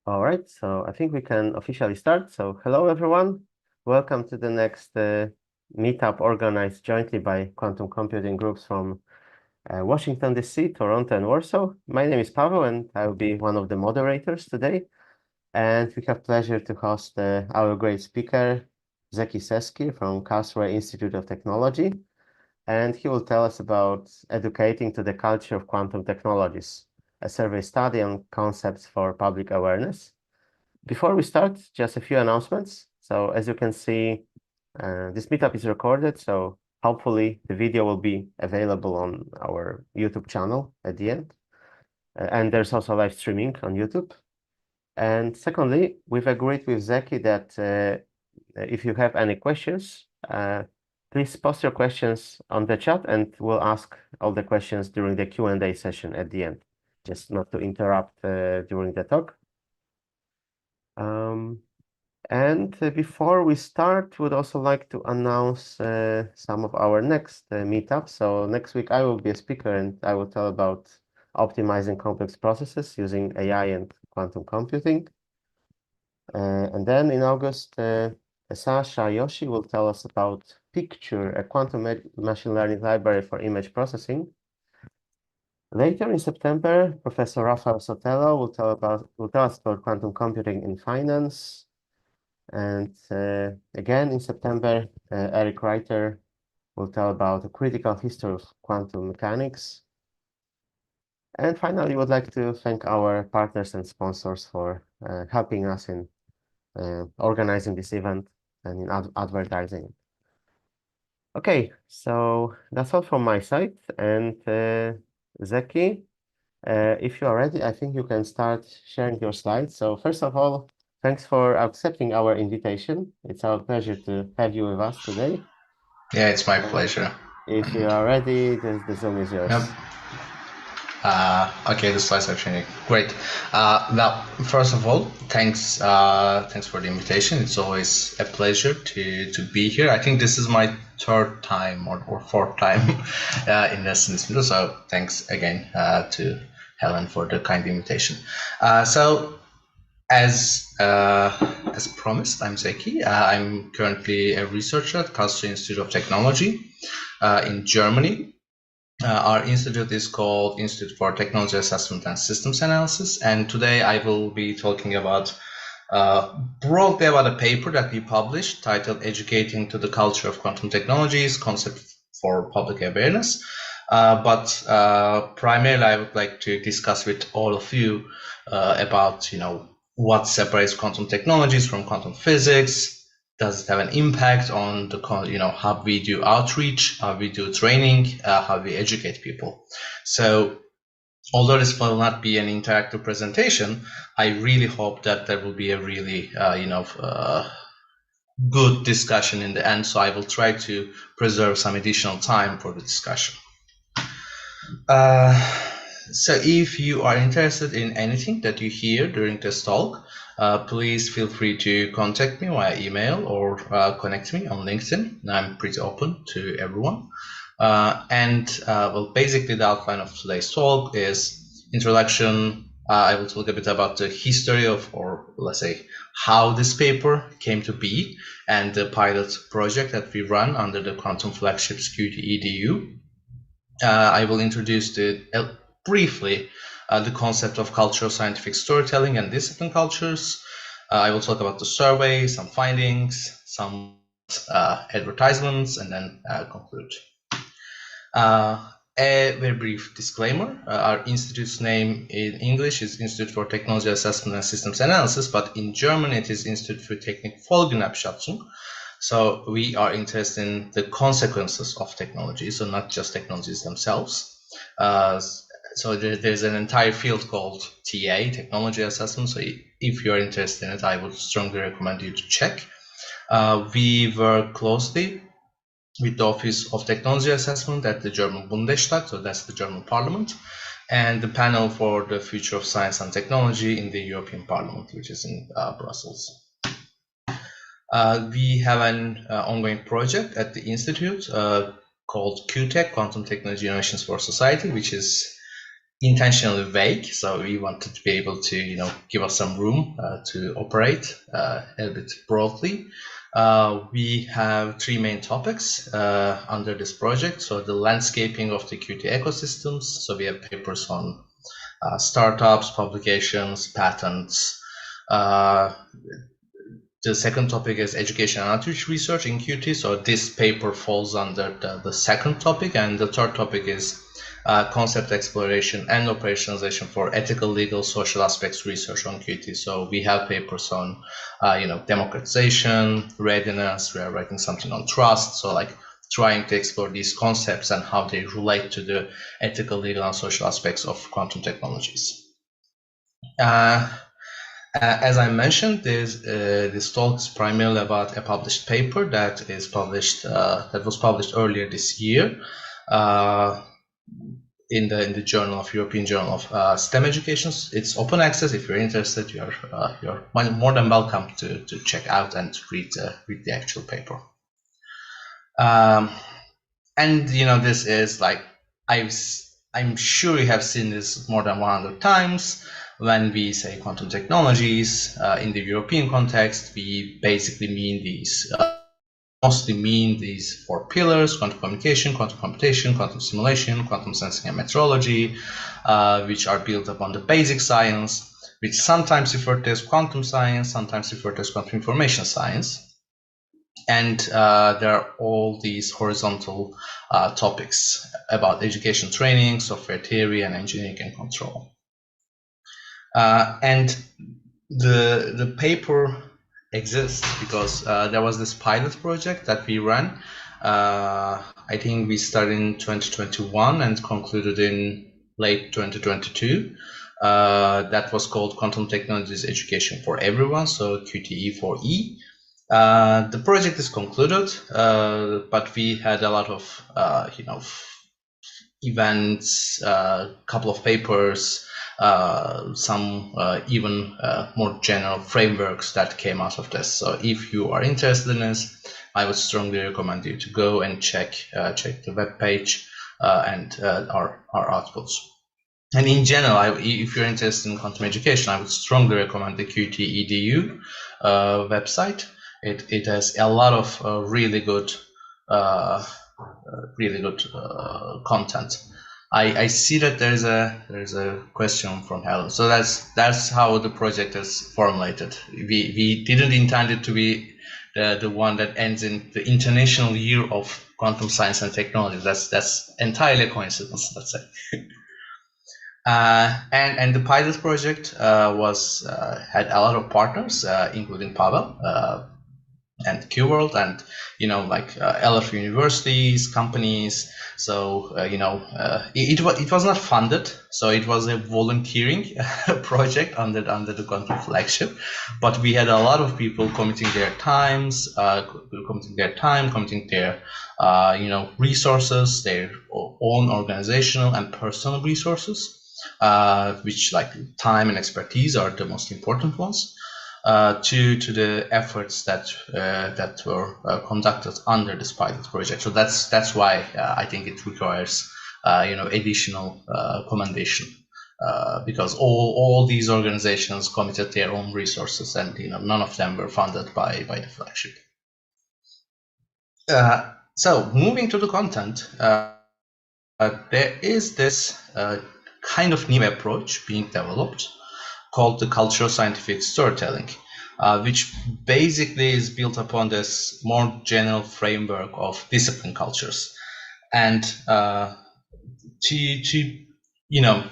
All right, so I think we can officially start. So hello, everyone. Welcome to the next meetup organized jointly by quantum computing groups from Washington, D.C., Toronto, and Warsaw. My name is Pavel, and I will be one of the moderators today. And we have pleasure to host our great speaker, Zeki Seski from Karlsruhe Institute of Technology. And he will tell us about educating to the culture of quantum technologies, a survey study on concepts for public awareness. Before we start, just a few announcements. So as you can see, this meetup is recorded, so hopefully the video will be available on our YouTube channel at the end. And there's also live streaming on YouTube. And secondly, we've agreed with Zeki that if you have any questions, please post your questions on the chat and we'll ask all the questions during the Q&A session at the end, just not to interrupt during the talk. And before we start, would also like to announce some of our next meetups. So next week I will be a speaker and I will tell about optimizing complex processes using AI and quantum computing. And then in August, Sasha Yoshi will tell us about Picture, a quantum machine learning library for image processing. Later in September, Professor Rafael Sotelo will tell us about quantum computing in finance. And again in September, Eric Reiter will tell about a critical history of quantum mechanics. And finally, we would like to thank our partners and sponsors for helping us in organizing this event and in advertising. Okay, so that's all from my side. And Zeki, if you are ready, I think you can start sharing your slides. So first of all, thanks for accepting our invitation. It's our pleasure to have you with us today. Yeah, it's my pleasure. If you are ready, the Zoom is Yep. yours. Okay, the slides are changing. Great. Well, first of all, thanks for the invitation. It's always a pleasure to be here. I think this is my third time or fourth time in this meeting. So thanks again to Helen for the kind invitation. So as promised, I'm Zeki. I'm currently a researcher at Karlsruhe Institute of Technology in Germany. Our institute is called Institute for Technology Assessment and Systems Analysis, and today I will be talking about broadly about a paper that we published titled Educating to the Culture of Quantum Technologies, Concept for Public Awareness. But primarily I would like to discuss with all of you about what separates quantum technologies from quantum physics. Does it have an impact on the how we do outreach, how we do training, how we educate people? So although this will not be an interactive presentation, I really hope that there will be a really good discussion in the end. So I will try to preserve some additional time for the discussion. So if you are interested in anything that you hear during this talk, please feel free to contact me via email or connect me on LinkedIn. I'm pretty open to everyone. Well, basically the outline of today's talk is introduction. I will talk a bit about the history of, or let's say, how this paper came to be and the pilot project that we run under the Quantum Flagship Security EDU. I will introduce briefly the concept of cultural scientific storytelling and discipline cultures. I will talk about the survey, some findings, some advertisements, and then conclude. A very brief disclaimer. Our institute's name in English is Institute for Technology Assessment and Systems Analysis, but in German it is Institut für Technikfolgenabschätzung. So we are interested in the consequences of technology, so not just technologies themselves. So there's an entire field called TA, Technology Assessment. So if you're interested in it, I would strongly recommend you to check. We work closely with the Office of Technology Assessment at the German Bundestag, so that's the German Parliament, and the panel for the future of science and technology in the European Parliament, which is in Brussels. We have an ongoing project at the Institute called QTech, Quantum Technology Innovations for Society, which is intentionally vague, so we wanted to be able to give us some room to operate a bit broadly. We have three main topics under this project. So the landscaping of the Qt ecosystems. So we have papers on startups, publications, patents. The second topic is education and outreach research in Qt. So this paper falls under the second topic, and the third topic is concept exploration and operationalization for ethical, legal, social aspects research on Qt. So we have papers on, democratization, readiness. We are writing something on trust. So like trying to explore these concepts and how they relate to the ethical, legal, and social aspects of quantum technologies. As I mentioned, this talk is primarily about a published paper that is published that was published earlier this year. In the European Journal of STEM Education. It's open access. If you're interested, you're more than welcome to check out and read the actual paper. And this is like I'm sure you have seen this more than 100 times. When we say quantum technologies in the European context, we basically mean these. Mostly mean these four pillars: quantum communication, quantum computation, quantum simulation, quantum sensing and metrology, which are built upon the basic science, which sometimes referred to as quantum science, sometimes referred to as quantum information science. And there are all these horizontal topics about education training, software theory, and engineering and control. And the paper exists because there was this pilot project that we ran. I think we started in 2021 and concluded in late 2022. That was called Quantum Technologies Education for Everyone, so QTE4E. The project is concluded, but we had a lot of events, a couple of papers, some even more general frameworks that came out of this. So if you are interested in this, I would strongly recommend you to go and check the web page and our outputs. And in general, if you're interested in quantum education, I would strongly recommend the Qt EDU website. It has a lot of really good content. I see that there's a question from Helen. So that's how the project is formulated. We didn't intend it to be the one that ends in the International Year of Quantum Science and Technology. That's entirely a coincidence, let's say. And the pilot project had a lot of partners, including Pavel and QWorld, and LF universities, companies. So it was not funded, so it was a volunteering project under the Quantum flagship. But we had a lot of people committing their committing their resources, their own organizational and personal resources, which like time and expertise are the most important ones. To the efforts that were conducted under this pilot project. So that's why I think it requires additional commendation, because all these organizations committed their own resources, and none of them were funded by the flagship. So moving to the content, there is this kind of new approach being developed called the cultural scientific storytelling, which basically is built upon this more general framework of discipline cultures. And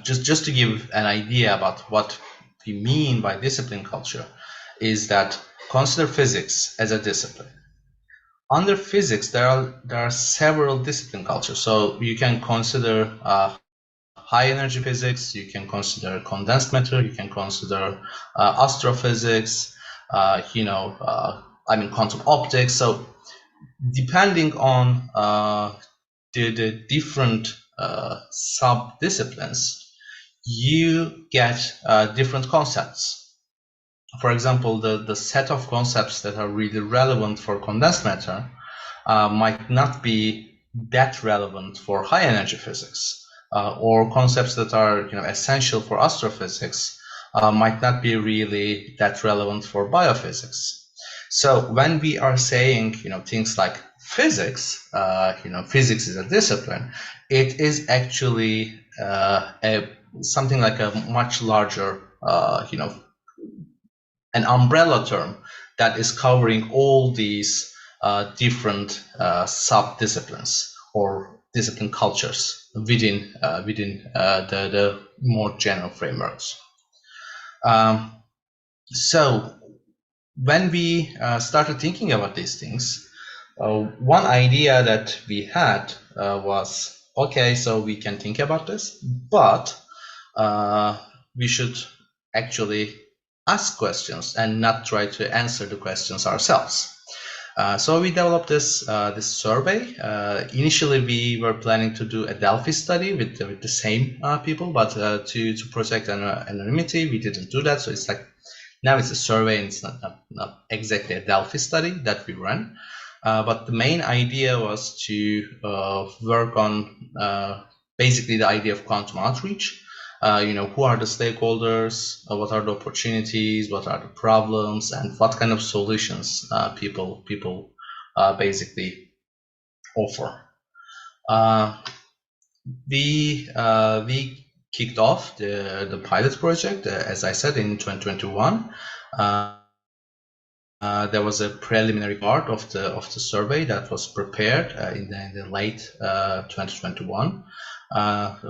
just to give an idea about what we mean by discipline culture, is that consider physics as a discipline. Under physics, there are several discipline cultures. So you can consider high energy physics, you can consider condensed matter, you can consider astrophysics, quantum optics. So depending on the different sub-disciplines, you get different concepts. For example, the set of concepts that are really relevant for condensed matter might not be that relevant for high energy physics. or concepts that are essential for astrophysics might not be really that relevant for biophysics. So when we are saying things like physics, physics is a discipline, it is actually something like a much larger an umbrella term that is covering all these different sub-disciplines or discipline cultures within the more general frameworks. So when we started thinking about these things, one idea that we had was, okay, so we can think about this, but we should actually ask questions and not try to answer the questions ourselves. So we developed this survey. Initially, we were planning to do a Delphi study with the same people, but to protect anonymity, we didn't do that. So it's like now it's a survey, and it's not exactly a Delphi study that we ran. But the main idea was to work on basically the idea of quantum outreach. Who are the stakeholders, what are the opportunities, what are the problems, and what kind of solutions people basically offer. We kicked off the pilot project, as I said, in 2021. There was a preliminary part of the survey that was prepared in the late 2021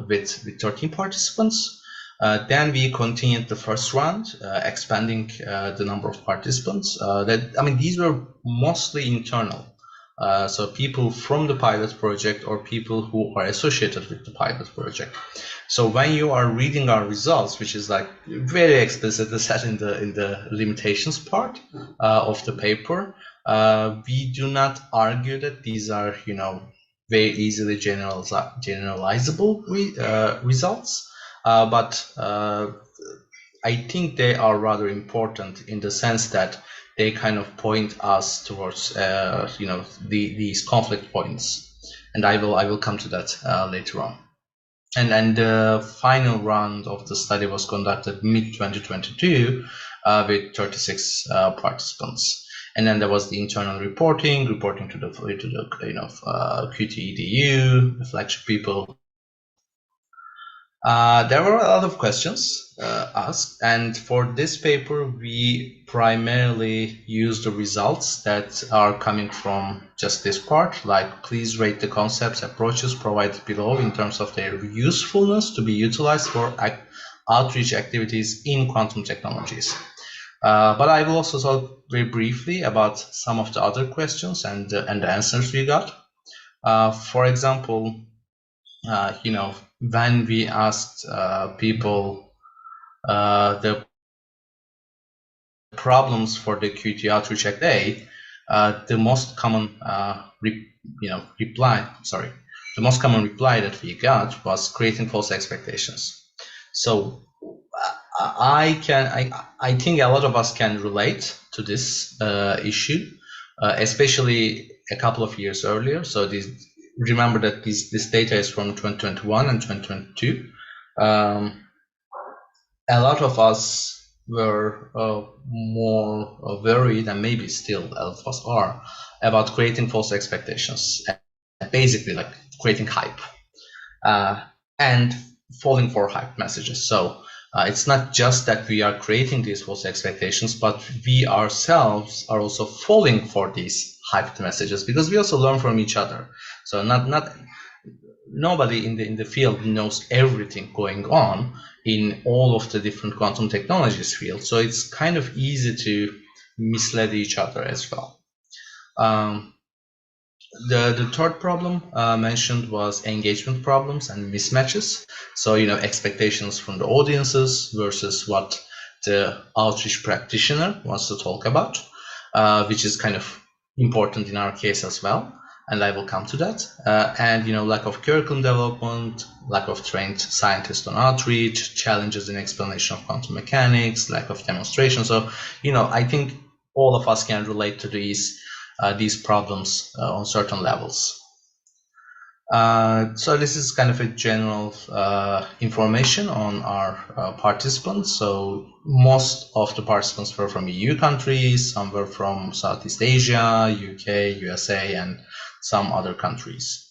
with 13 participants. Then we continued the first round, expanding the number of participants. These were mostly internal. So people from the pilot project or people who are associated with the pilot project. So when you are reading our results, which is like very explicitly set in the limitations part of the paper, we do not argue that these are very easily generalizable results, but I think they are rather important in the sense that they kind of point us towards these conflict points, and I will come to that later on. And the final round of the study was conducted mid-2022 with 36 participants, and then there was the internal reporting to the QT-EDU, the flagship people. There were a lot of questions asked, and for this paper, we primarily use the results that are coming from just this part, like please rate the concepts approaches provided below in terms of their usefulness to be utilized for outreach activities in quantum technologies. But I will also talk very briefly about some of the other questions and the answers we got. For example, when we asked people the problems for the QT outreach act A, the most common reply that we got was creating false expectations. So I think a lot of us can relate to this issue, especially a couple of years earlier. So remember that this data is from 2021 and 2022. A lot of us were more worried, and maybe still a lot of us are, about creating false expectations, basically like creating hype and falling for hype messages. So it's not just that we are creating these false expectations, but we ourselves are also falling for these hyped messages because we also learn from each other. So nobody in the field knows everything going on in all of the different quantum technologies field. So it's kind of easy to mislead each other as well. The third problem mentioned was engagement problems and mismatches. So, expectations from the audiences versus what the outreach practitioner wants to talk about, which is kind of important in our case as well. And I will come to that. And, lack of curriculum development, lack of trained scientists on outreach, challenges in explanation of quantum mechanics, lack of demonstration. So, I think all of us can relate to these problems on certain levels. So this is kind of a general information on our participants. So most of the participants were from EU countries, some were from Southeast Asia, UK, USA, and some other countries.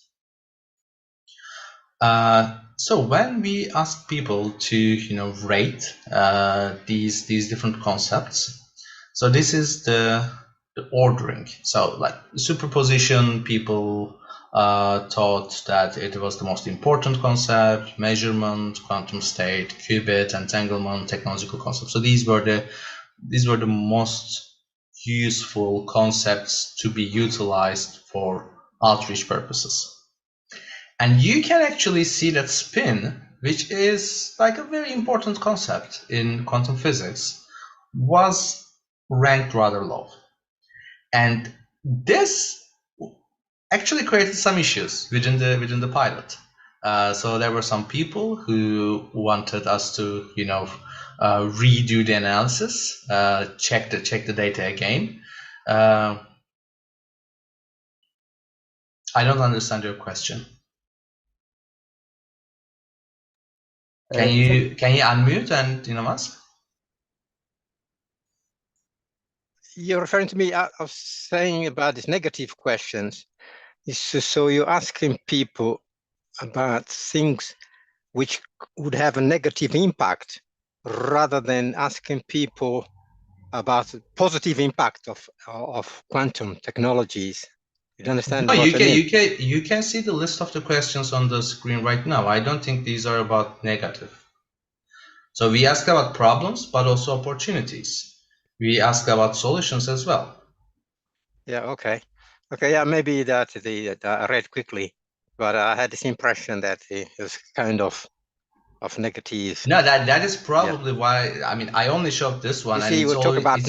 So when we ask people to rate these different concepts, so this is the ordering. So like superposition, people thought that it was the most important concept, measurement, quantum state, qubit, entanglement, technological concepts. So these were the most useful concepts to be utilized for outreach purposes. And you can actually see that spin, which is like a very important concept in quantum physics, was ranked rather low. And this actually created some issues within the pilot. So there were some people who wanted us to redo the analysis, check the data again. I don't understand your question. Can you unmute and ask? You're referring to me. I was saying about these negative questions. So you're asking people about things which would have a negative impact, rather than asking people about the positive impact of quantum technologies. You understand what I mean? You can see the list of the questions on the screen right now. I don't think these are about negative. So we ask about problems, but also opportunities. We ask about solutions as well. Yeah, okay. Yeah, maybe that I read quickly, but I had this impression that it was kind of negative. No, that is probably why. I mean, I only showed this one, and it's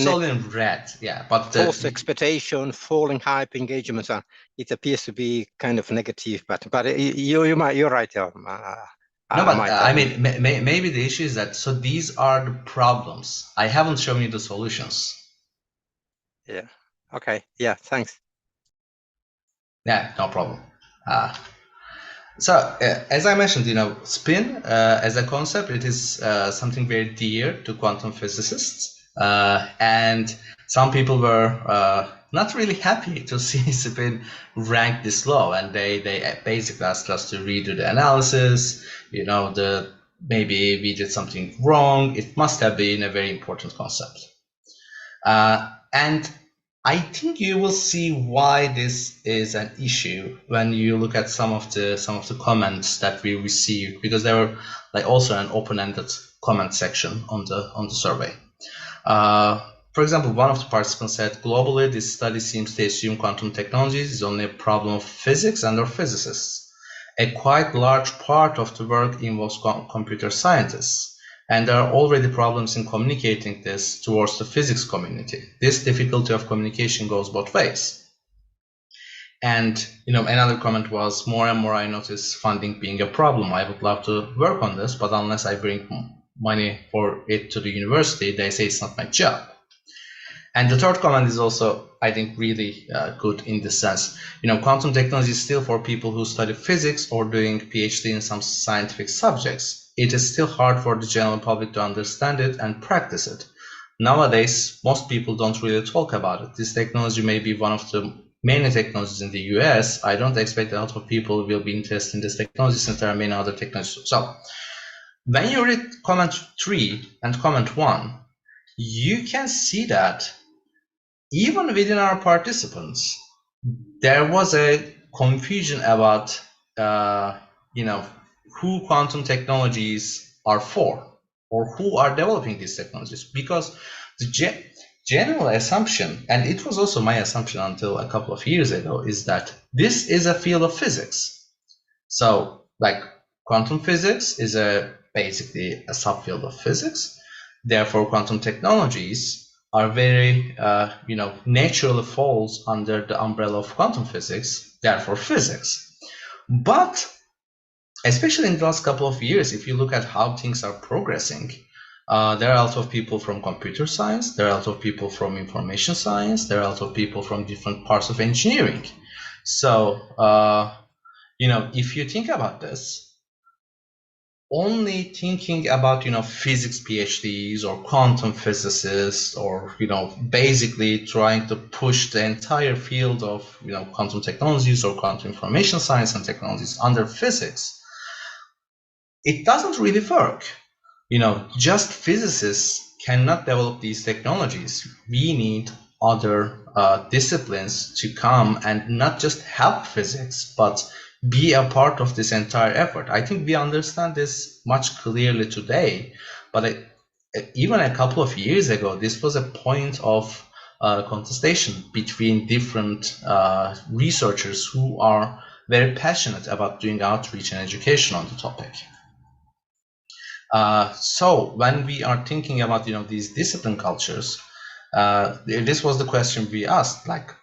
all in red. Yeah, but false expectation, falling hype, engagement. It appears to be kind of negative, but you're right. No, but I mean, maybe the issue is that these are the problems. I haven't shown you the solutions. Yeah. Okay. Yeah. Thanks. Yeah, no problem. So as I mentioned, spin as a concept, it is something very dear to quantum physicists, and some people were not really happy to see spin ranked this low, and they basically asked us to redo the analysis. Maybe we did something wrong. It must have been a very important concept, and I think you will see why this is an issue when you look at some of the comments that we received, because there were like also an open-ended comment section on the survey. For example, one of the participants said, globally, this study seems to assume quantum technologies is only a problem of physics and/or physicists. A quite large part of the work involves computer scientists. And there are already problems in communicating this towards the physics community. This difficulty of communication goes both ways. And another comment was, more and more I notice funding being a problem. I would love to work on this, but unless I bring money for it to the university, they say it's not my job. And the third comment is also, I think, really good in the sense, quantum technology is still for people who study physics or doing PhD in some scientific subjects. It is still hard for the general public to understand it and practice it. Nowadays, most people don't really talk about it. This technology may be one of the many technologies in the US. I don't expect a lot of people will be interested in this technology since there are many other technologies. So when you read comment 3 and comment 1, you can see that even within our participants, there was a confusion about, who quantum technologies are for, or who are developing these technologies, because the general assumption, and it was also my assumption until a couple of years ago, is that this is a field of physics. So like quantum physics is basically a subfield of physics. Therefore, quantum technologies are very, naturally falls under the umbrella of quantum physics, therefore physics. But especially in the last couple of years, if you look at how things are progressing, there are a lot of people from computer science, there are a lot of people from information science, there are a lot of people from different parts of engineering. So, if you think about this, only thinking about, physics PhDs or quantum physicists or, basically trying to push the entire field of, quantum technologies or quantum information science and technologies under physics, it doesn't really work. Just physicists cannot develop these technologies. We need other disciplines to come and not just help physics, but be a part of this entire effort. I think we understand this much clearly today, but even a couple of years ago, this was a point of contestation between different researchers who are very passionate about doing outreach and education on the topic. So when we are thinking about these discipline cultures, this was the question we asked, like,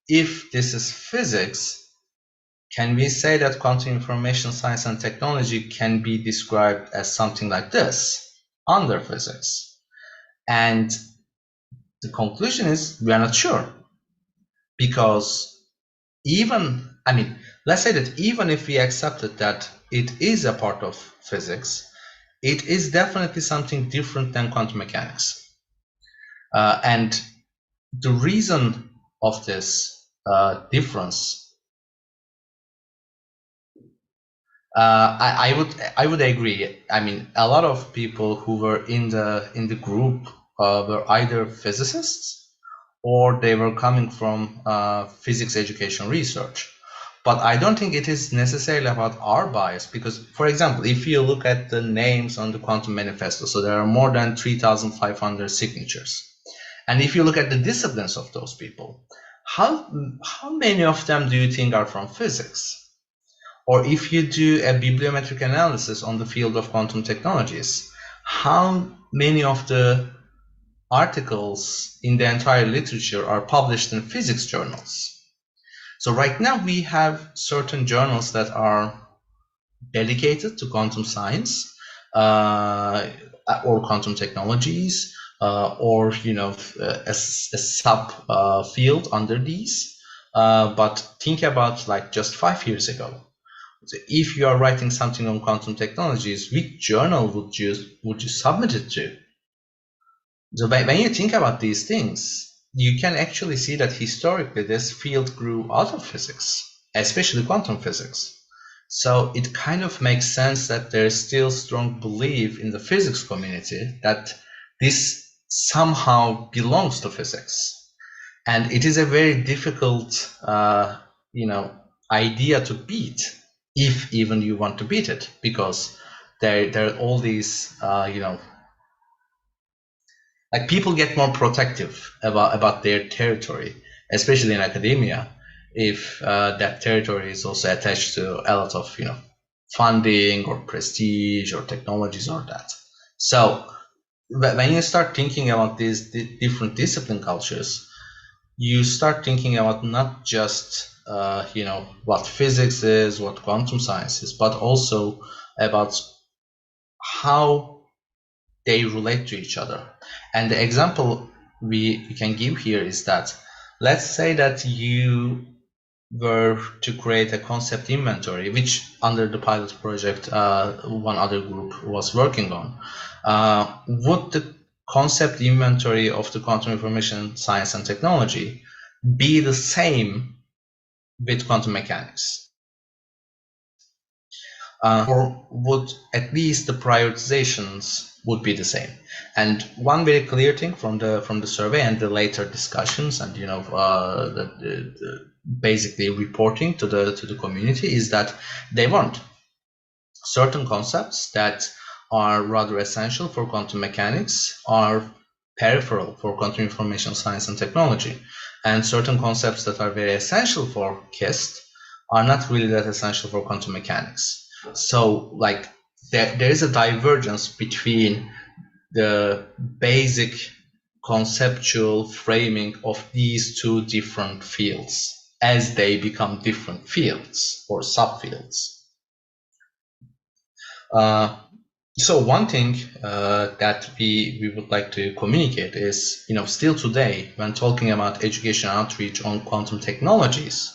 if this is physics, can we say that quantum information science and technology can be described as something like this under physics? And the conclusion is we are not sure, because let's say that even if we accepted that it is a part of physics, it is definitely something different than quantum mechanics. And the reason of this difference, I would agree. A lot of people who were in the group were either physicists or they were coming from physics education research. But I don't think it is necessarily about our bias, because, for example, if you look at the names on the Quantum Manifesto, so there are more than 3,500 signatures. And if you look at the disciplines of those people, how many of them do you think are from physics? Or if you do a bibliometric analysis on the field of quantum technologies, how many of the articles in the entire literature are published in physics journals? So right now we have certain journals that are dedicated to quantum science or quantum technologies, or a sub field under these. But think about like just 5 years ago. So if you are writing something on quantum technologies, which journal would you submit it to? So when you think about these things, you can actually see that historically this field grew out of physics, especially quantum physics. So it kind of makes sense that there is still strong belief in the physics community that this somehow belongs to physics. And it is a very difficult idea to beat, if even you want to beat it, because there are all these like people get more protective about their territory, especially in academia, if that territory is also attached to a lot of funding or prestige or technologies or that. So when you start thinking about these different discipline cultures, you start thinking about not just what physics is, what quantum science is, but also about how they relate to each other. And the example we can give here is that, let's say that you were to create a concept inventory, which under the pilot project one other group was working on. Would the concept inventory of the quantum information science and technology be the same with quantum mechanics? Or would at least the prioritizations would be the same? And one very clear thing from the survey and the later discussions and basically reporting to the community is that they want certain concepts that are rather essential for quantum mechanics are peripheral for quantum information science and technology, and certain concepts that are very essential for KIST are not really that essential for quantum mechanics. So like there is a divergence between the basic conceptual framing of these two different fields as they become different fields or subfields. So one thing that we would like to communicate is, still today, when talking about education outreach on quantum technologies,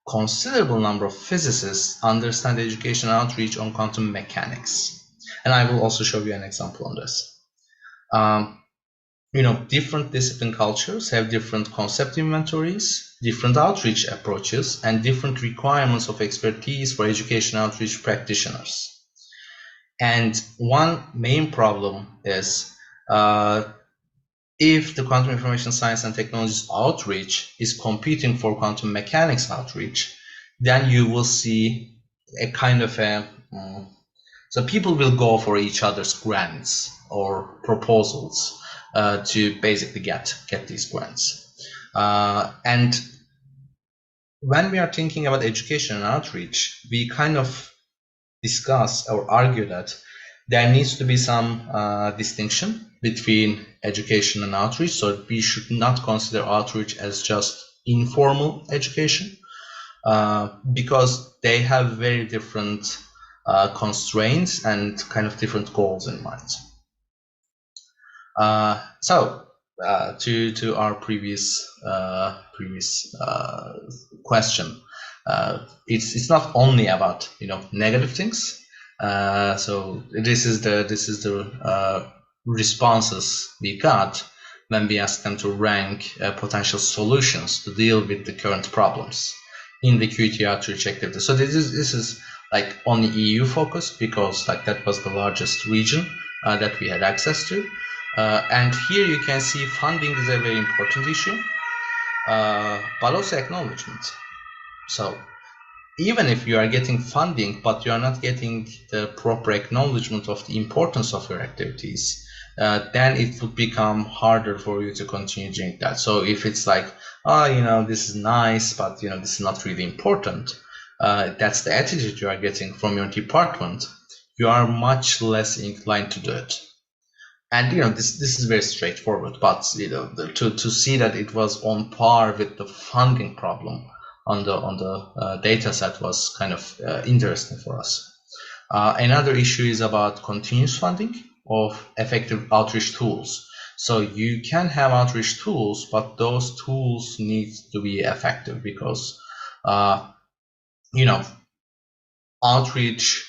considerable number of physicists understand education outreach on quantum mechanics. And I will also show you an example on this. Different discipline cultures have different concept inventories, different outreach approaches, and different requirements of expertise for education outreach practitioners. And one main problem is if the quantum information science and technologies outreach is competing for quantum mechanics outreach, then you will see a kind of so people will go for each other's grants or proposals to basically get these grants. And when we are thinking about education and outreach, we kind of discuss or argue that there needs to be some distinction between education and outreach. So we should not consider outreach as just informal education because they have very different constraints and kind of different goals in mind. So to our previous question, it's not only about negative things. So this is the responses we got when we asked them to rank potential solutions to deal with the current problems in the QT outreach activity. So this is like only EU focused because like that was the largest region that we had access to. And here you can see funding is a very important issue, but also acknowledgement. So even if you are getting funding, but you are not getting the proper acknowledgement of the importance of your activities, then it would become harder for you to continue doing that. So if it's like, oh, this is nice, but this is not really important, that's the attitude you are getting from your department, you are much less inclined to do it. And this is very straightforward, but to see that it was on par with the funding problem on the data set was kind of interesting for us. Another issue is about continuous funding of effective outreach tools. So you can have outreach tools, but those tools need to be effective because outreach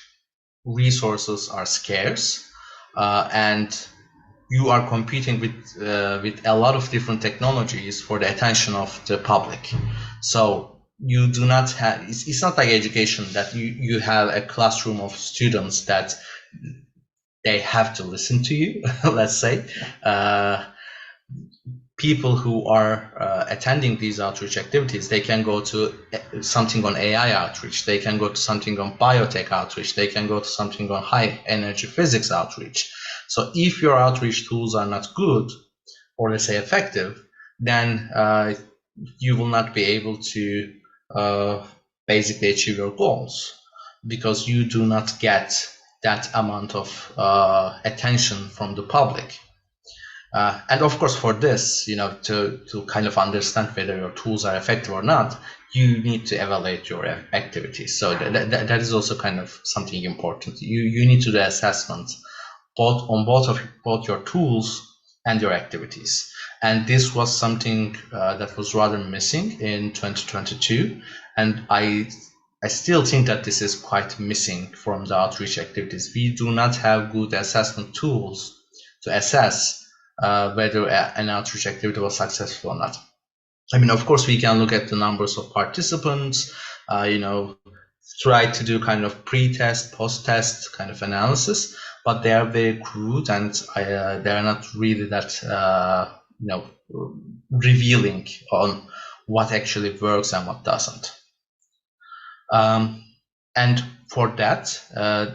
resources are scarce, and you are competing with a lot of different technologies for the attention of the public. So you do not have, it's not like education that you have a classroom of students that they have to listen to you, let's say. People who are attending these outreach activities, they can go to something on AI outreach, they can go to something on biotech outreach, they can go to something on high energy physics outreach. So if your outreach tools are not good, or let's say effective, then you will not be able to basically achieve your goals because you do not get that amount of attention from the public. And of course, for this, to kind of understand whether your tools are effective or not, you need to evaluate your activities. So that is also kind of something important. You need to do assessment both your tools and your activities. And this was something that was rather missing in 2022. And I still think that this is quite missing from the outreach activities. We do not have good assessment tools to assess whether an outreach activity was successful or not. I mean, of course, we can look at the numbers of participants, try to do kind of pre-test, post-test kind of analysis, but they are very crude and they are not really that revealing on what actually works and what doesn't. And for that,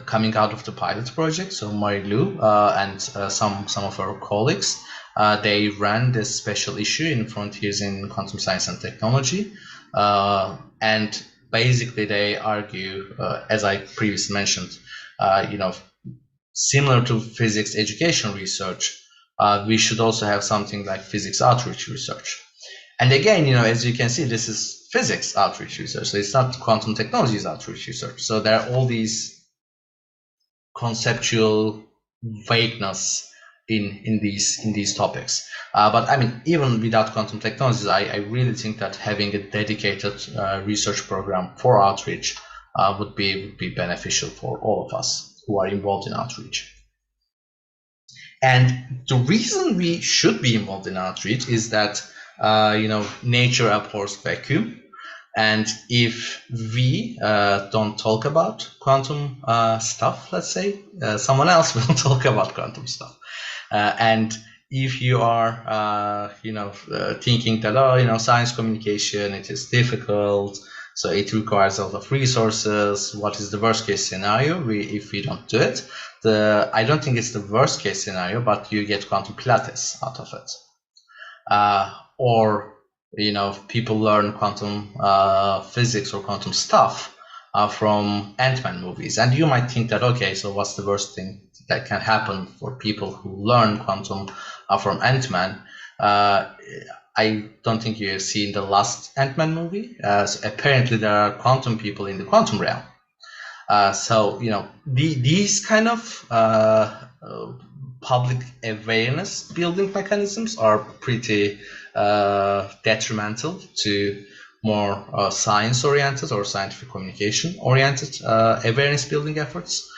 coming out of the pilot project, so Marilu and some of our colleagues, they ran this special issue in Frontiers in Quantum Science and Technology, and basically they argue, as I previously mentioned, similar to physics education research, we should also have something like physics outreach research. And again, as you can see, this is physics outreach research. So it's not quantum technologies outreach research. So there are all these conceptual vagueness in these topics. But I mean, even without quantum technologies, I really think that having a dedicated research program for outreach would be beneficial for all of us who are involved in outreach. And the reason we should be involved in outreach is that nature abhors vacuum. And if we don't talk about quantum stuff, let's say, someone else will talk about quantum stuff. And if you are, thinking that, science communication, it is difficult, so it requires a lot of resources, what is the worst case scenario if we don't do it? I don't think it's the worst case scenario, but you get quantum pilates out of it. Or people learn quantum physics or quantum stuff from Ant-Man movies. And you might think that, okay, so what's the worst thing that can happen for people who learn quantum from Ant-Man? I don't think you have seen the last Ant-Man movie. So apparently there are quantum people in the quantum realm. So these kind of public awareness building mechanisms are pretty detrimental to more science-oriented or scientific communication-oriented awareness building efforts.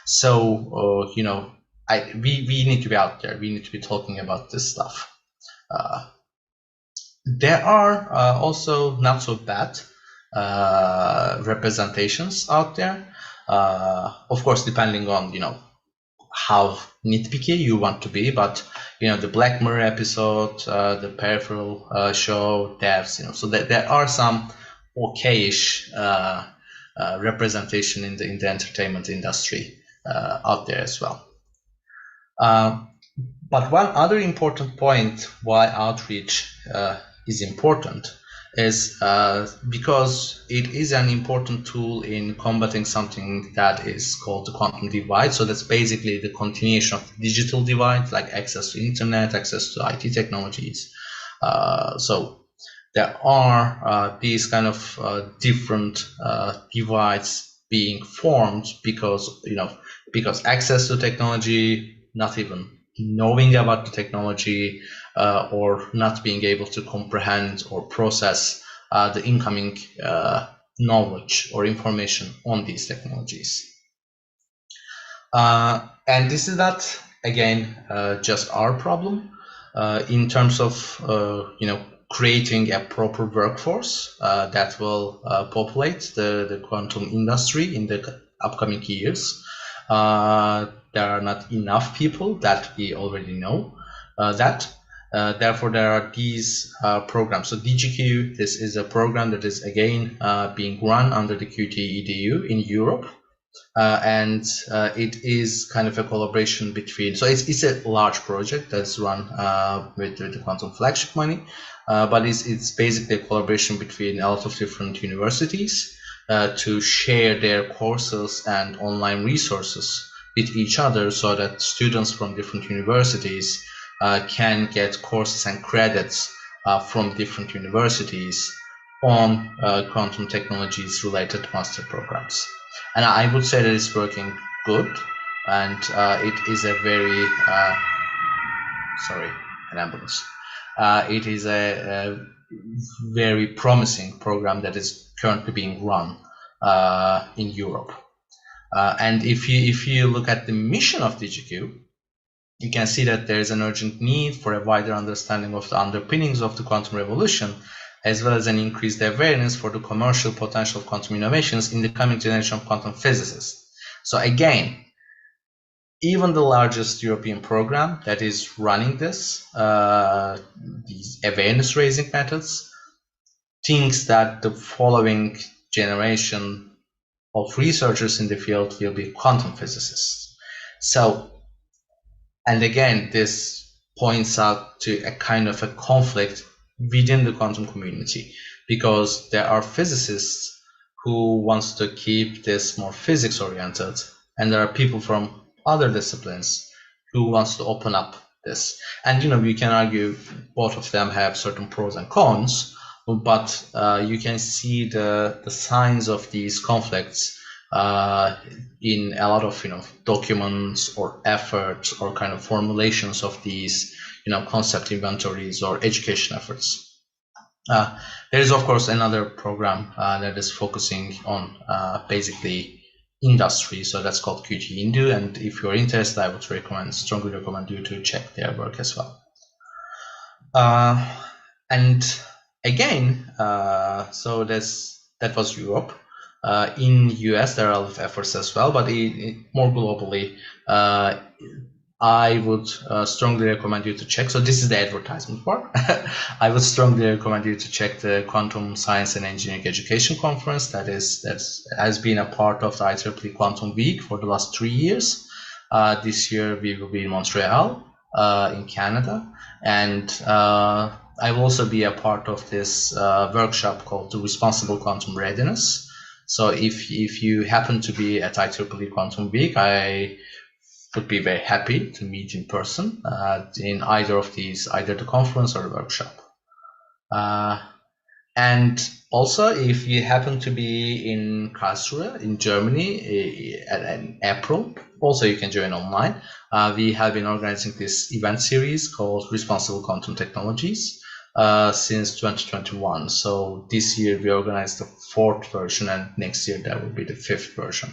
So we need to be out there. We need to be talking about this stuff. There are also not so bad representations out there. Of course, depending on how nitpicky you want to be, but the Black Mirror episode, the Peripheral show, devs, so there are some okayish representation in the entertainment industry out there as well. But one other important point why outreach is important is because it is an important tool in combating something that is called the quantum divide. So that's basically the continuation of the digital divide, like access to internet, access to IT technologies. So there are these kind of different divides being formed because access to technology, not even knowing about the technology, or not being able to comprehend or process the incoming knowledge or information on these technologies. And this is not, again, just our problem in terms of creating a proper workforce that will populate the quantum industry in the upcoming years. There are not enough people, that we already know that. Therefore, there are these programs. So DGQ, this is a program that is again being run under the QT EDU in Europe. And it is kind of a collaboration between, so it's a large project that's run with the quantum flagship money, but it's basically a collaboration between a lot of different universities to share their courses and online resources with each other, so that students from different universities can get courses and credits from different universities on quantum technologies related master programs. And I would say that it's working good, and it is a very, sorry, an ambulance. It is a very promising program that is currently being run in Europe. And if you look at the mission of DGQ, you can see that there is an urgent need for a wider understanding of the underpinnings of the quantum revolution, as well as an increased awareness for the commercial potential of quantum innovations in the coming generation of quantum physicists. So again, even the largest European program that is running this, these awareness raising methods, thinks that the following generation of researchers in the field will be quantum physicists. So, and again, this points out to a kind of a conflict within the quantum community, because there are physicists who wants to keep this more physics oriented, and there are people from other disciplines who wants to open up this. And we can argue both of them have certain pros and cons, but you can see the signs of these conflicts in a lot of documents or efforts or kind of formulations of these concept inventories or education efforts. There is of course another program that is focusing on basically industry, so that's called QT Indu, and if you're interested, I would strongly recommend you to check their work as well. And again, so that was Europe. In US, there are a lot of efforts as well, but more globally, I would strongly recommend you to check. So this is the advertisement part. I would strongly recommend you to check the Quantum Science and Engineering Education Conference. That has been a part of the IEEE Quantum Week for the last 3 years. This year we will be in Montreal, in Canada, and I will also be a part of this workshop called the Responsible Quantum Readiness. So if you happen to be at IEEE Quantum Week, I would be very happy to meet in person in either of these, either the conference or the workshop. And also, if you happen to be in Karlsruhe in Germany in April, also you can join online. We have been organizing this event series called Responsible Quantum Technologies since 2021. So this year we organized the 4th version, and next year there will be the 5th version.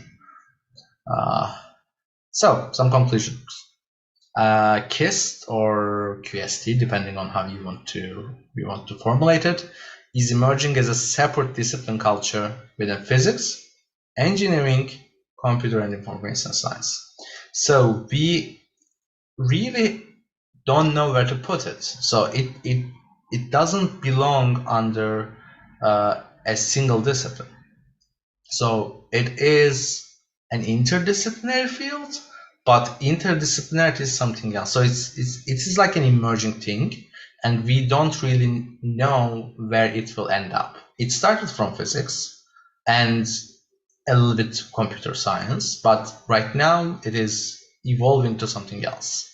So some conclusions. KIST or QST, depending on how you want to formulate it, is emerging as a separate discipline culture within physics, engineering, computer and information science. So we really don't know where to put it. So it doesn't belong under a single discipline. So it is an interdisciplinary field, but interdisciplinarity is something else. So it is like an emerging thing, and we don't really know where it will end up. It started from physics and a little bit computer science, but right now it is evolving to something else.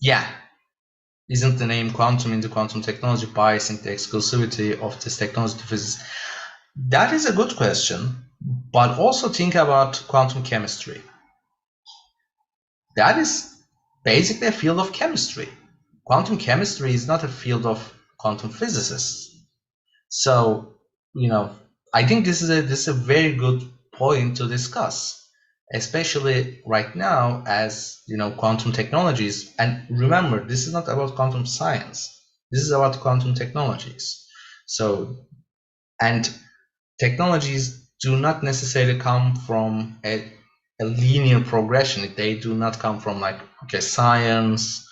Yeah. Isn't the name quantum in the quantum technology biasing the exclusivity of this technology to physics? That is a good question, but also think about quantum chemistry. That is basically a field of chemistry. Quantum chemistry is not a field of quantum physicists. So, I think this is a very good point to discuss, especially right now as quantum technologies. And remember, this is not about quantum science. This is about quantum technologies. So, and technologies do not necessarily come from a linear progression. They do not come from science,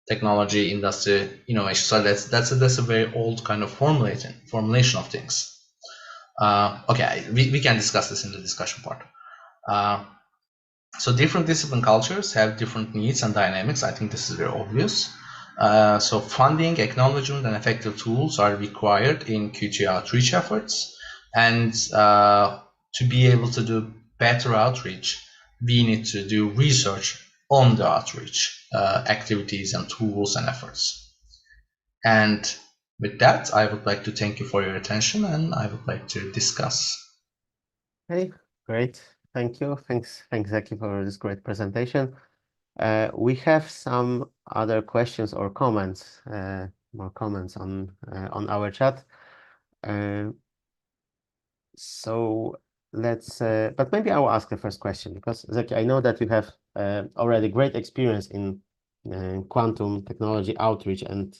technology, industry, innovation. So that's a very old kind of formulation of things. Okay, we can discuss this in the discussion part. So different discipline cultures have different needs and dynamics. I think this is very obvious. So funding, acknowledgement, and effective tools are required in QT outreach efforts. And to be able to do better outreach, we need to do research on the outreach activities and tools and efforts. And with that, I would like to thank you for your attention, and I would like to discuss. Okay, great. Thank you. Thanks, Zaki, for this great presentation. We have some other questions or comments, more comments on our chat. So let's, but maybe I will ask the first question, because Zaki, I know that you have already great experience in quantum technology outreach, and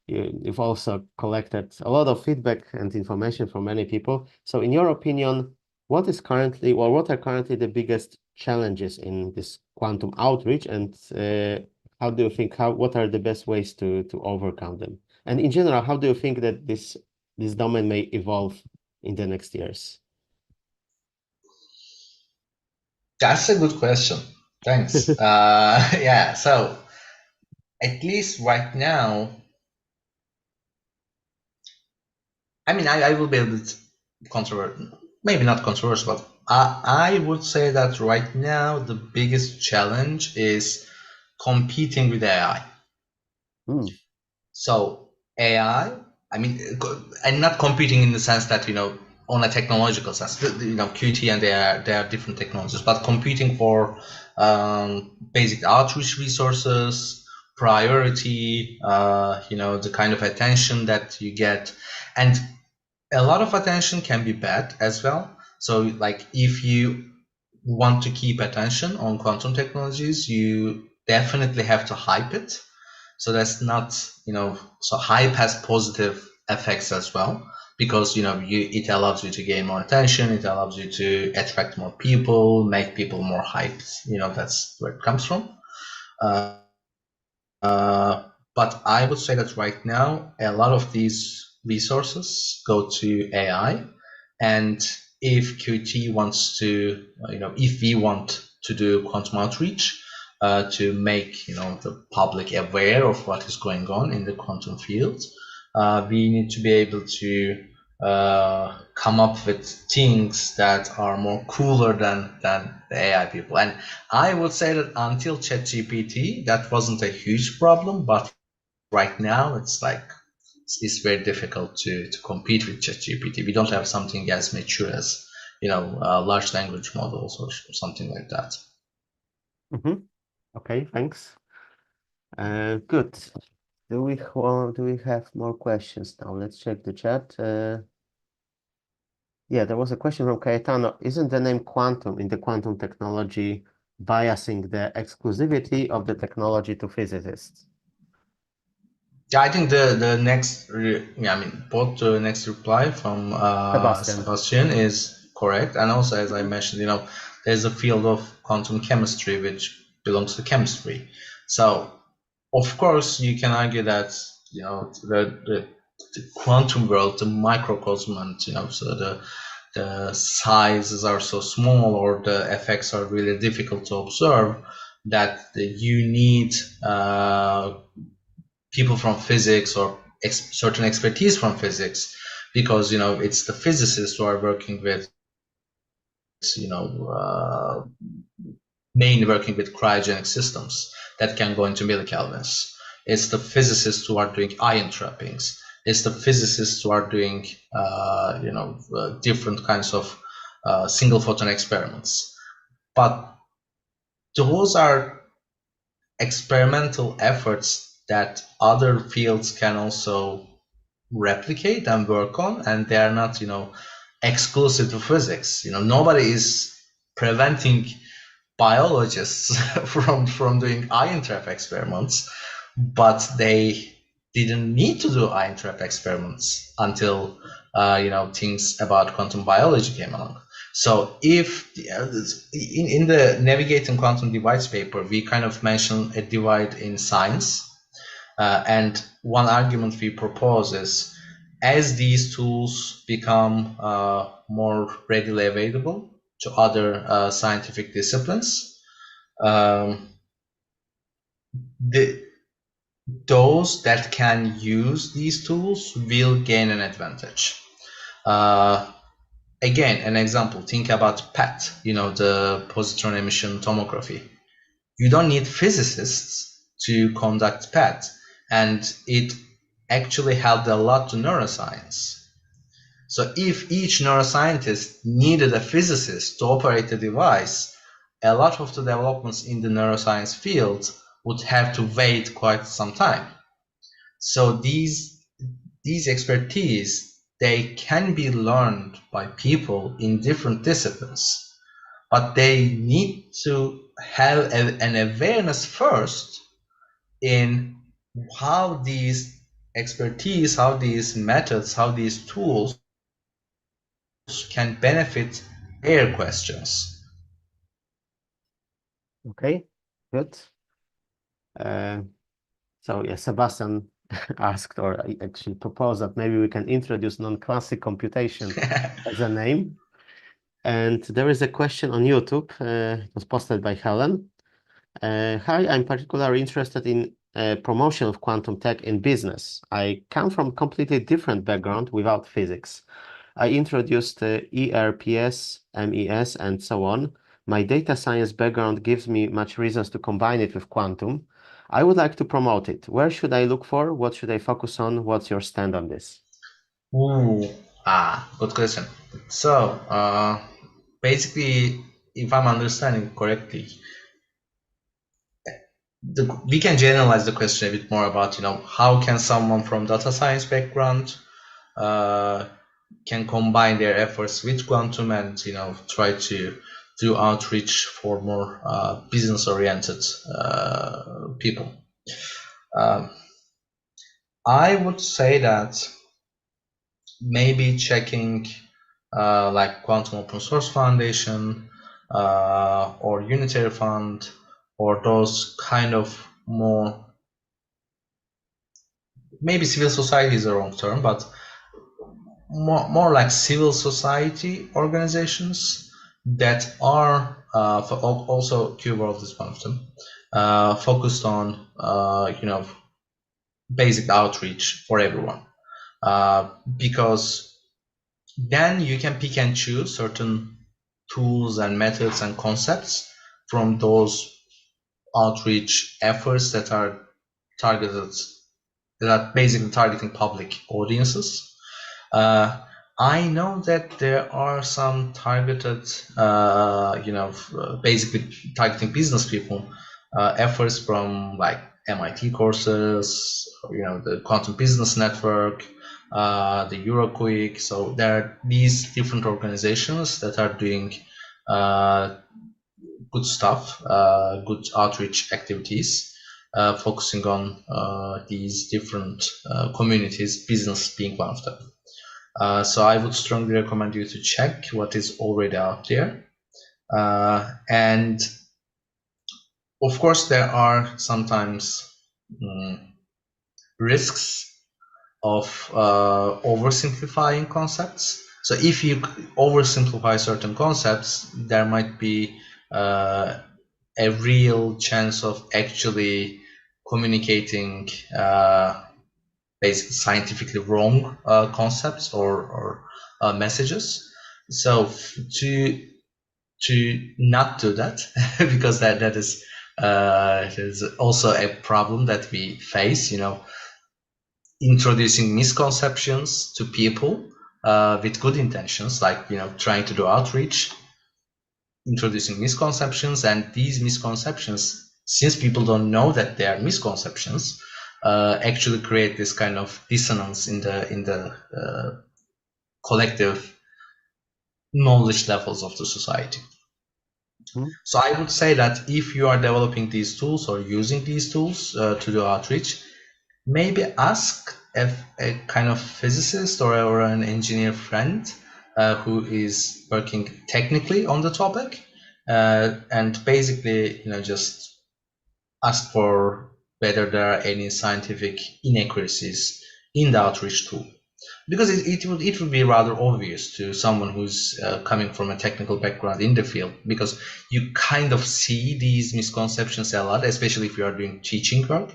you've also collected a lot of feedback and information from many people. So in your opinion, what are currently the biggest challenges in this quantum outreach, and how do you think, what are the best ways to overcome them? And in general, how do you think that this domain may evolve in the next years? That's a good question. Thanks. Yeah, so at least right now, I mean, I will be a bit controversial, maybe not controversial, but I would say that right now the biggest challenge is competing with AI. So AI I mean, and not competing in the sense that, on a technological sense, Qt and they are different technologies, but competing for basic outreach resources, priority, the kind of attention that you get, and a lot of attention can be bad as well. So like if you want to keep attention on quantum technologies, you definitely have to hype it. So that's not, so hype has positive effects as well, because, it allows you to gain more attention. It allows you to attract more people, make people more hyped. That's where it comes from. But I would say that right now, a lot of these resources go to AI. And if QT wants to, if we want to do quantum outreach, to make, the public aware of what is going on in the quantum field, we need to be able to come up with things that are more cooler than the AI people. And I would say that until ChatGPT, that wasn't a huge problem, but right now it's very difficult to compete with ChatGPT. We don't have something as mature as large language models or something like that. Okay, thanks. Good. Do we have more questions now? Let's check the chat. Yeah, there was a question from Cayetano. Isn't the name quantum in the quantum technology biasing the exclusivity of the technology to physicists? Yeah, I think the next, both the next reply from Sebastian is correct, and also as I mentioned, there's a field of quantum chemistry which belongs to chemistry. So, of course, you can argue that the quantum world, the microcosm, and so the sizes are so small, or the effects are really difficult to observe, that you need people from physics or certain expertise from physics, because it's the physicists who are working with mainly working with cryogenic systems that can go into millikelvins. It's the physicists who are doing ion trappings. It's the physicists who are doing different kinds of single photon experiments. But those are experimental efforts that other fields can also replicate and work on, and they are not exclusive to physics. Nobody is preventing biologists from doing ion trap experiments, but they didn't need to do ion trap experiments until things about quantum biology came along. So if in the Navigating Quantum Divides paper, we kind of mentioned a divide in science, and one argument we propose is, as these tools become more readily available to other scientific disciplines, those that can use these tools will gain an advantage. Again, an example, think about PET, the positron emission tomography. You don't need physicists to conduct PET, and it actually helped a lot to neuroscience. So if each neuroscientist needed a physicist to operate the device, a lot of the developments in the neuroscience field would have to wait quite some time. So these expertise, they can be learned by people in different disciplines, but they need to have an awareness first in how these expertise, how these methods, how these tools can benefit their questions. Okay, good. So yeah, Sebastian asked, or actually proposed, that maybe we can introduce non-classic computation as a name. And there is a question on YouTube. It was posted by Helen. Hi, I'm particularly interested in promotion of quantum tech in business. I come from a completely different background without physics. I introduced ERPS, MES, and so on, My data science background gives me much reasons to combine it with quantum. I would like to promote it. Where should I look for? What should I focus on? What's your stand on this? Ooh, good question. So, basically, if I'm understanding correctly, we can generalize the question a bit more about, how can someone from data science background can combine their efforts with quantum and, try to do outreach for more business-oriented people. I would say that maybe checking like Quantum Open Source Foundation or Unitary Fund, or those kind of more, maybe civil society is the wrong term, but more like civil society organizations that are also QWorld is one of them, focused on basic outreach for everyone, because then you can pick and choose certain tools and methods and concepts from those outreach efforts that are targeted, that are basically targeting public audiences. I know that there are some targeted, basically targeting business people efforts from like MIT courses, the Quantum Business Network, the EuroQuick. So there are these different organizations that are doing good stuff, good outreach activities, focusing on these different communities, business being one of them. So I would strongly recommend you to check what is already out there. And of course, there are sometimes risks of oversimplifying concepts. So if you oversimplify certain concepts, there might be a real chance of actually communicating basically scientifically wrong concepts or messages. So to not do that, because that is also a problem that we face, introducing misconceptions to people with good intentions, like trying to do outreach, introducing misconceptions, and these misconceptions, since people don't know that they are misconceptions, actually create this kind of dissonance in the collective knowledge levels of the society. So I would say that if you are developing these tools or using these tools to do outreach, maybe ask a kind of physicist or an engineer friend who is working technically on the topic, and basically, just ask for whether there are any scientific inaccuracies in the outreach tool. Because it would be rather obvious to someone who's coming from a technical background in the field, because you kind of see these misconceptions a lot, especially if you are doing teaching work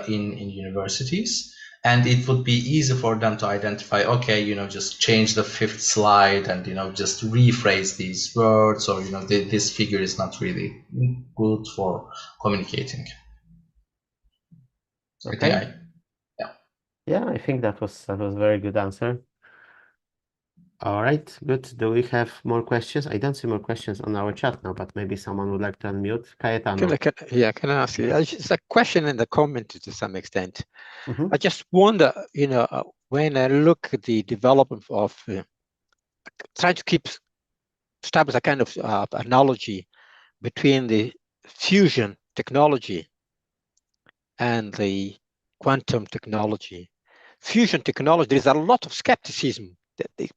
in universities, and it would be easy for them to identify, okay, just change the 5th slide and just rephrase these words, or this figure is not really good for communicating. Okay. Yeah, I think that was a very good answer. All right, good. Do we have more questions? I don't see more questions on our chat now, but maybe someone would like to unmute. Cayetano. Can I ask you? It's a question in the comment to some extent. I just wonder, when I look at the development of trying to establish a kind of analogy between the fusion technology and the quantum technology. Fusion technology, there is a lot of skepticism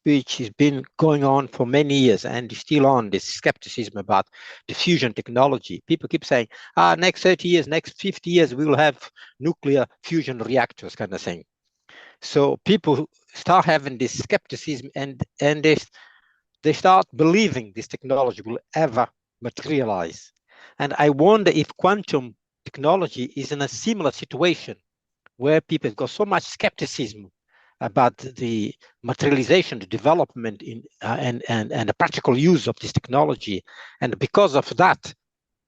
which has been going on for many years and is still on, this skepticism about the fusion technology. People keep saying, next 30 years, next 50 years, we will have nuclear fusion reactors kind of thing. So people start having this skepticism and they start believing this technology will ever materialize. And I wonder if quantum technology is in a similar situation where people have got so much skepticism about the materialization, the development in and the practical use of this technology. And because of that,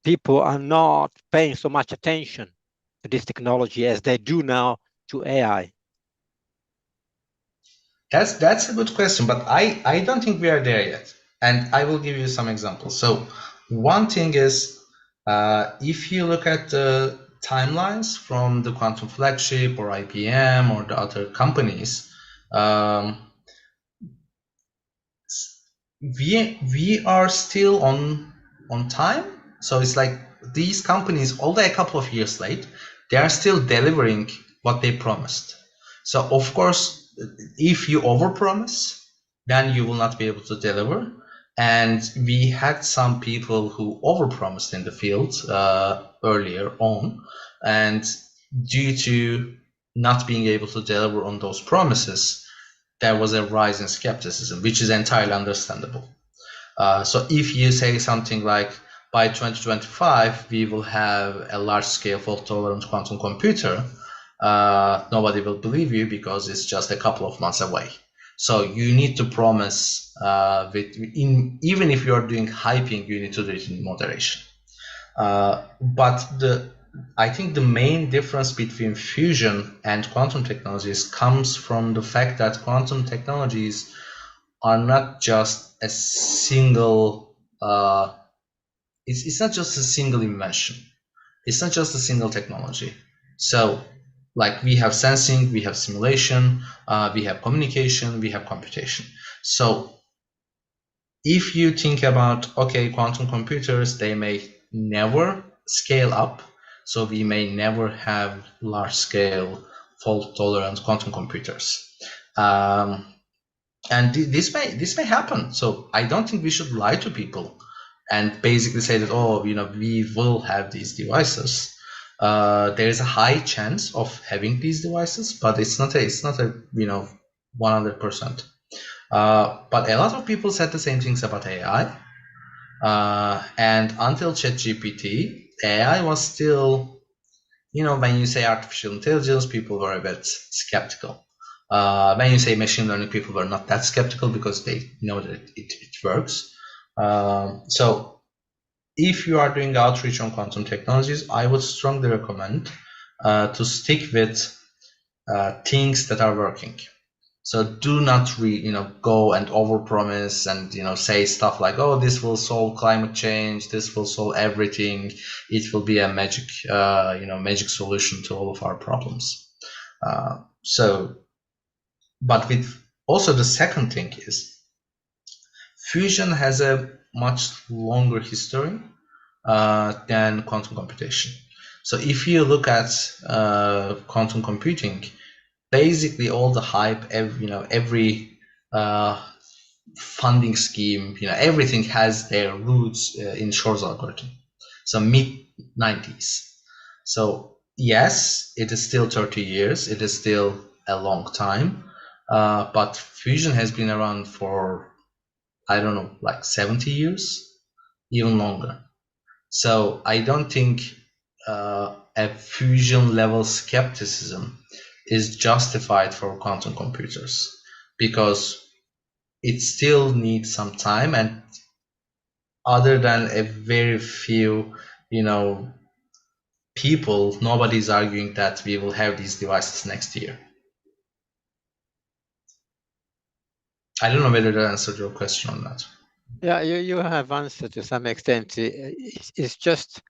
people are not paying so much attention to this technology as they do now to AI. That's a good question, but I don't think we are there yet. And I will give you some examples. So one thing is, if you look at the timelines from the Quantum Flagship or IBM or the other companies, we are still on time. So it's like these companies, although a couple of years late, they are still delivering what they promised. So of course, if you overpromise, then you will not be able to deliver. And we had some people who overpromised in the field earlier on, and due to not being able to deliver on those promises, there was a rise in skepticism, which is entirely understandable. So if you say something like, by 2025, we will have a large-scale fault-tolerant quantum computer, nobody will believe you because it's just a couple of months away. So you need to promise, even if you're doing hyping, you need to do it in moderation. But I think the main difference between fusion and quantum technologies comes from the fact that quantum technologies are not just a single, it's not just a single invention. It's not just a single technology. So like we have sensing, we have simulation, we have communication, we have computation. So if you think about, okay, quantum computers, they may never scale up. So we may never have large scale fault tolerant quantum computers. And this may happen. So I don't think we should lie to people and basically say that, oh, we will have these devices. There is a high chance of having these devices, but it's not a 100%. But a lot of people said the same things about AI. And until ChatGPT, AI was still, when you say artificial intelligence, people were a bit skeptical. When you say machine learning, people were not that skeptical because they know that it works. So if you are doing outreach on quantum technologies, I would strongly recommend to stick with things that are working. So do not go and overpromise and say stuff like, oh, this will solve climate change, this will solve everything, it will be a magic magic solution to all of our problems. But with also the second thing is, fusion has a much longer history than quantum computation. So if you look at quantum computing, basically all the hype, every funding scheme, everything has their roots in Shor's algorithm. So mid-90s. So yes, it is still 30 years. It is still a long time. But fusion has been around for, I don't know, like 70 years, even longer. So I don't think a fusion level skepticism is justified for quantum computers, because it still needs some time, and other than a very few people, nobody's arguing that we will have these devices next year. I don't know whether that answered your question or not. Yeah, you have answered to some extent. It's just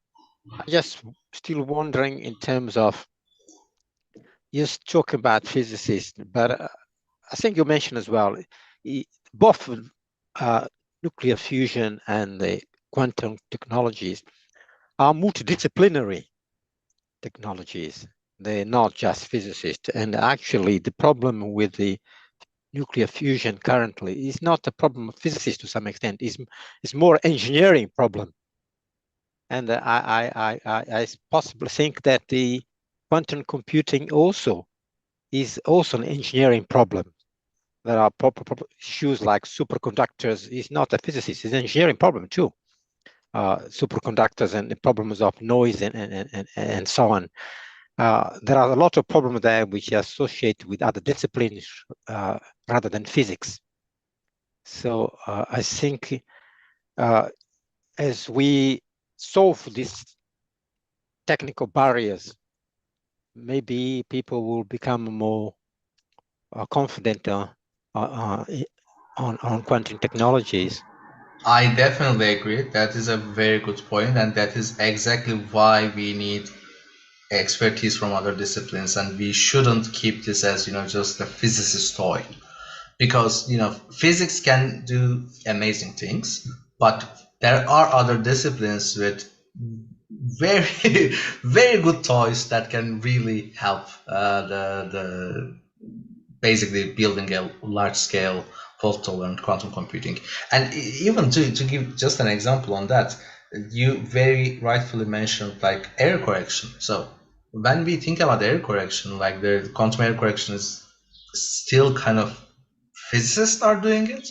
still wondering in terms of, you talk about physicists, but I think you mentioned as well, both nuclear fusion and the quantum technologies are multidisciplinary technologies. They're not just physicists. And actually, the problem with the nuclear fusion currently is not a problem of physicists to some extent. It's more engineering problem. And I possibly think that the quantum computing also is also an engineering problem. There are issues like superconductors. It's not a physicist, it's an engineering problem too. Superconductors and the problems of noise and so on. there are a lot of problems there which are associated with other disciplines rather than physics. So I think as we solve these technical barriers, maybe people will become more confident on quantum technologies. I definitely agree. That is a very good point, and that is exactly why we need expertise from other disciplines, and we shouldn't keep this as, you know, just a physicist toy, because, you know, physics can do amazing things, but there are other disciplines with very very good toys that can really help the basically building a large scale fault tolerant quantum computing. And even to give just an example on that, you very rightfully mentioned like error correction. So when we think about error correction, like the quantum error correction is still kind of physicists are doing it,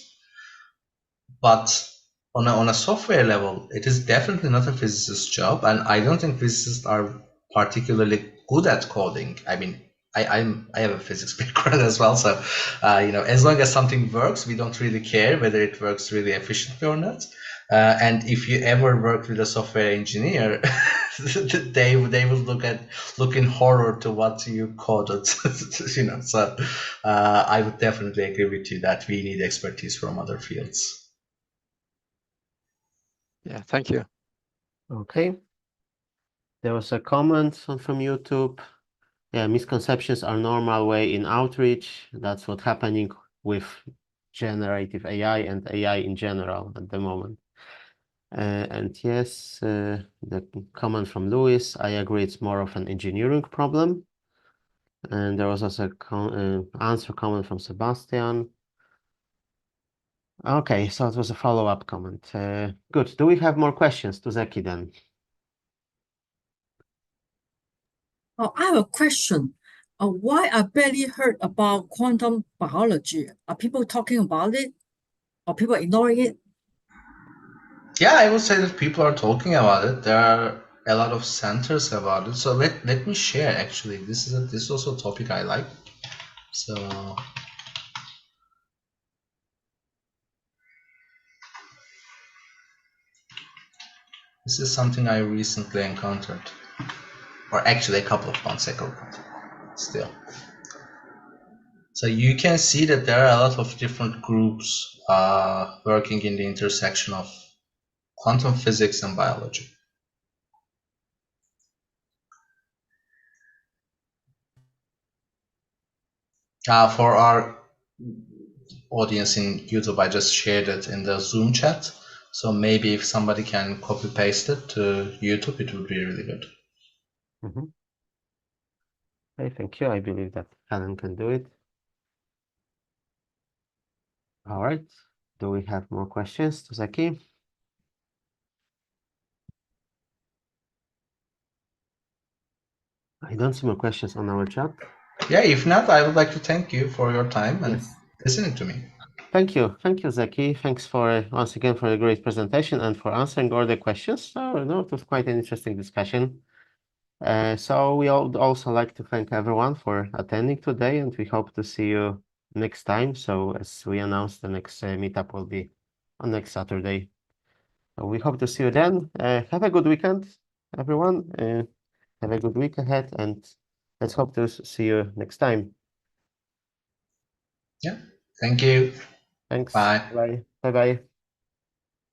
but on a software level, it is definitely not a physicist's job, and I don't think physicists are particularly good at coding. I mean, I have a physics background as well, so you know, as long as something works, we don't really care whether it works really efficiently or not. And if you ever work with a software engineer, they will look in horror to what you coded, you know. So I would definitely agree with you that we need expertise from other fields. Yeah, thank you. Okay. There was a comment from YouTube. Yeah, misconceptions are normal way in outreach. That's what's happening with generative AI and AI in general at the moment. And yes, the comment from Louis, I agree, it's more of an engineering problem. And there was also a answer comment from Sebastian. Okay, so it was a follow-up comment. Good. Do we have more questions to Zeki then? Oh, I have a question. Why I barely heard about quantum biology? Are people talking about it? Or people ignoring it? Yeah, I would say that people are talking about it. There are a lot of centers about it. So let me share. Actually, this is also a topic I like. So this is something I recently encountered, or actually a couple of months ago. Still, so you can see that there are a lot of different groups working in the intersection of quantum physics and biology. For our audience in YouTube, I just shared it in the Zoom chat. So maybe if somebody can copy paste it to YouTube, it would be really good. Mm-hmm. Okay, thank you. I believe that Helen can do it. All right. Do we have more questions to Zeki? I don't see more questions on our chat. Yeah, if not, I would like to thank you for your time and listening to me. Thank you, Zeki. Thanks for once again for a great presentation and for answering all the questions. So, no, it was quite an interesting discussion. So we all also like to thank everyone for attending today, and we hope to see you next time. So, as we announced, the next meetup will be on next Saturday. So we hope to see you then. Have a good weekend, everyone. Have a good week ahead, and let's hope to see you next time. Yeah. Thank you. Thanks. Bye. Bye. Bye-bye.